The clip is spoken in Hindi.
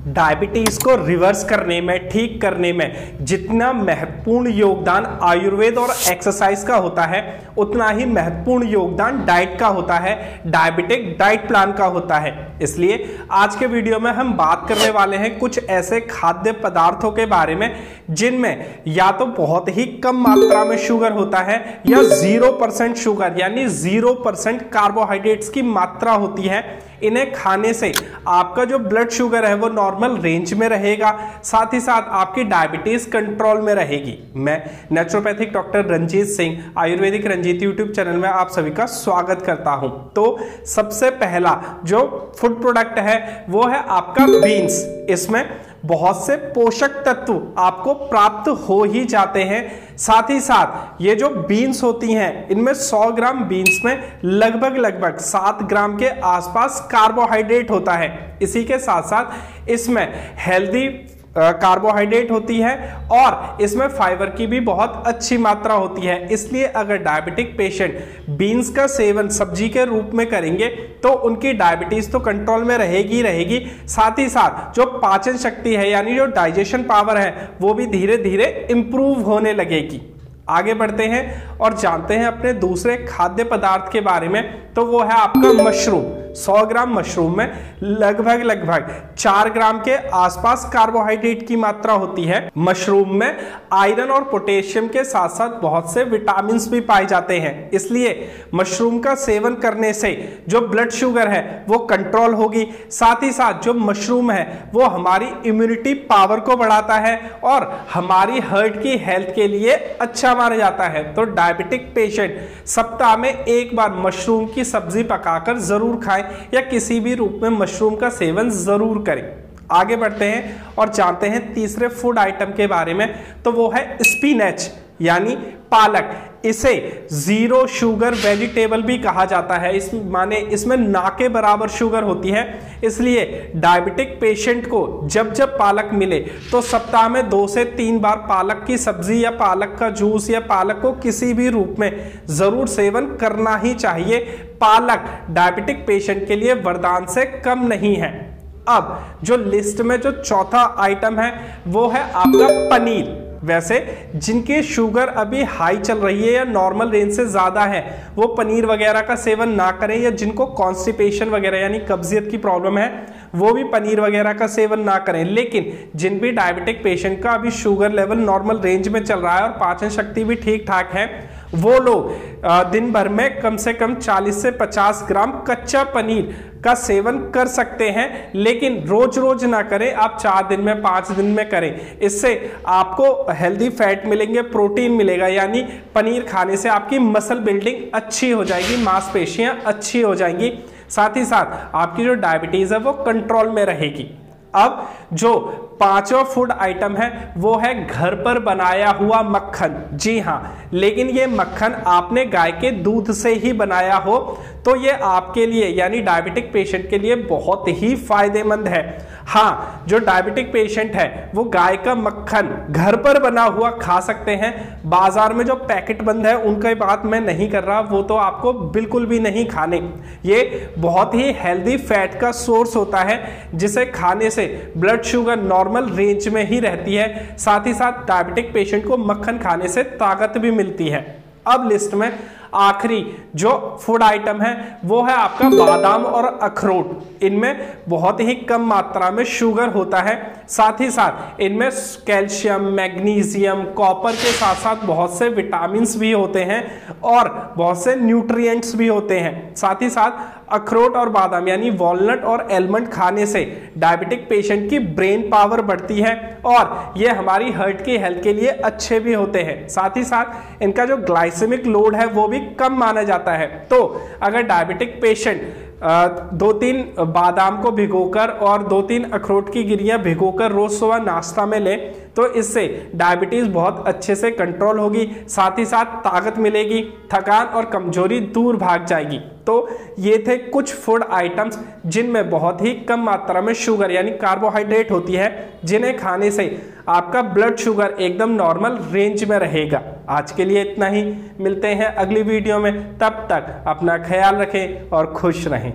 डायबिटीज को रिवर्स करने में, ठीक करने में जितना महत्वपूर्ण योगदान आयुर्वेद और एक्सरसाइज का होता है, उतना ही महत्वपूर्ण योगदान डाइट का होता है, डायबिटिक डाइट प्लान का होता है। इसलिए आज के वीडियो में हम बात करने वाले हैं कुछ ऐसे खाद्य पदार्थों के बारे में जिनमें या तो बहुत ही कम मात्रा में शुगर होता है या 0% शुगर यानी 0% कार्बोहाइड्रेट्स की मात्रा होती है। इन्हें खाने से आपका जो ब्लड शुगर है वो नॉर्मल रेंज में रहेगा, साथ ही साथ आपकी डायबिटीज कंट्रोल में रहेगी। मैं naturopathic doctor Ranjit Singh Ayurvedic Ranjit YouTube channel में आप सभी का स्वागत करता हूं। तो सबसे पहला जो फूड प्रोडक्ट है वो है आपका बीन्स। इसमें बहुत से पोषक तत्व आपको प्राप्त हो ही जाते हैं। साथ ही साथ ये जो बीन्स होती हैं, इनमें 100 ग्राम बीन्स में लगभग 7 ग्राम के आसपास कार्बोहाइड्रेट होता है। इसी के साथ साथ इसमें हेल्दी कार्बोहाइड्रेट होती है और इसमें फाइबर की भी बहुत अच्छी मात्रा होती है। इसलिए अगर डायबिटिक पेशेंट बीन्स का सेवन सब्जी के रूप में करेंगे तो उनकी डायबिटीज तो कंट्रोल में रहेगी। साथ ही साथ जो पाचन शक्ति है यानी जो डाइजेशन पावर है वो भी धीरे धीरे इंप्रूव होने लगेगी। आगे बढ़ते हैं और जानते हैं अपने दूसरे खाद्य पदार्थ के बारे में। तो वो है आपका मशरूम। 100 ग्राम मशरूम में लगभग 4 ग्राम के आसपास कार्बोहाइड्रेट की मात्रा होती है। मशरूम में आयरन और पोटेशियम के साथ साथ बहुत से विटामिन भी पाए जाते हैं। इसलिए मशरूम का सेवन करने से जो ब्लड शुगर है वो कंट्रोल होगी। साथ ही साथ जो मशरूम है वो हमारी इम्यूनिटी पावर को बढ़ाता है और हमारी हार्ट की हेल्थ के लिए अच्छा माना जाता है। तो डायबिटिक पेशेंट सप्ताह में एक बार मशरूम की सब्जी पकाकर जरूर खाएं या किसी भी रूप में मशरूम का सेवन जरूर करें। आगे बढ़ते हैं और जानते हैं तीसरे फूड आइटम के बारे में। तो वो है स्पिनच यानी पालक। इसे 0 शुगर वेजिटेबल भी कहा जाता है। इसमें ना के बराबर शुगर होती है। इसलिए डायबिटिक पेशेंट को जब पालक मिले तो सप्ताह में 2 से 3 बार पालक की सब्जी या पालक का जूस या पालक को किसी भी रूप में जरूर सेवन करना ही चाहिए। पालक डायबिटिक पेशेंट के लिए वरदान से कम नहीं है। अब जो लिस्ट में जो चौथा आइटम है वो है आपका पनीर। वैसे जिनके शुगर अभी हाई चल रही है या नॉर्मल रेंज से ज़्यादा है वो पनीर वगैरह का सेवन ना करें, या जिनको कॉन्स्टिपेशन वगैरह यानी कब्जियत की प्रॉब्लम है वो भी पनीर वगैरह का सेवन ना करें। लेकिन जिन भी डायबिटिक पेशेंट का अभी शुगर लेवल नॉर्मल रेंज में चल रहा है और पाचन शक्ति भी ठीक ठाक है, वो लोग दिन भर में कम से कम 40 से 50 ग्राम कच्चा पनीर का सेवन कर सकते हैं। लेकिन रोज रोज ना करें, आप 4 दिन में 5 दिन में करें। इससे आपको हेल्दी फैट मिलेंगे, प्रोटीन मिलेगा, यानी पनीर खाने से आपकी मसल बिल्डिंग अच्छी हो जाएगी, मांसपेशियां अच्छी हो जाएंगी। साथ ही साथ आपकी जो डायबिटीज है वो कंट्रोल में रहेगी। अब जो 5वां फूड आइटम है वो है घर पर बनाया हुआ मक्खन। जी हाँ, लेकिन ये मक्खन आपने गाय के दूध से ही बनाया हो तो ये आपके लिए यानी डायबिटिक पेशेंट के लिए बहुत ही फायदेमंद है। हाँ, जो डायबिटिक पेशेंट है वो गाय का मक्खन घर पर बना हुआ खा सकते हैं। बाजार में जो पैकेट बंद है उनकी बात मैं नहीं कर रहा, वो तो आपको बिल्कुल भी नहीं खाने। ये बहुत ही हेल्दी फैट का सोर्स होता है जिसे खाने से ब्लड शुगर नॉर्मल रेंज में ही रहती है। साथ ही साथ डायबिटिक पेशेंट को मक्खन खाने से ताकत भी मिलती है। अब लिस्ट में आखिरी जो फूड आइटम है वो है आपका बादाम और अखरोट। इनमें बहुत ही कम मात्रा में शुगर होता है। साथ ही साथ इनमें कैल्शियम, मैग्नीशियम, कॉपर के साथ साथ बहुत से विटामिन्स भी होते हैं और बहुत से न्यूट्रिएंट्स भी होते हैं। साथ ही साथ अखरोट और बादाम यानी वॉलनट और एलमंड खाने से डायबिटिक पेशेंट की ब्रेन पावर बढ़ती है और ये हमारी हार्ट की हेल्थ के लिए अच्छे भी होते हैं। साथ ही साथ इनका जो ग्लाइसेमिक लोड है वो भी कम माना जाता है। तो अगर डायबिटिक पेशेंट 2-3 बादाम को भिगोकर और 2-3 अखरोट की गिरियां भिगोकर रोज सुबह नाश्ता में ले तो इससे डायबिटीज बहुत अच्छे से कंट्रोल होगी। साथ ही साथ ताकत मिलेगी, थकान और कमजोरी दूर भाग जाएगी। तो ये थे कुछ फूड आइटम्स जिनमें बहुत ही कम मात्रा में शुगर यानी कार्बोहाइड्रेट होती है, जिन्हें खाने से आपका ब्लड शुगर एकदम नॉर्मल रेंज में रहेगा। आज के लिए इतना ही, मिलते हैं अगली वीडियो में। तब तक अपना ख्याल रखें और खुश रहें।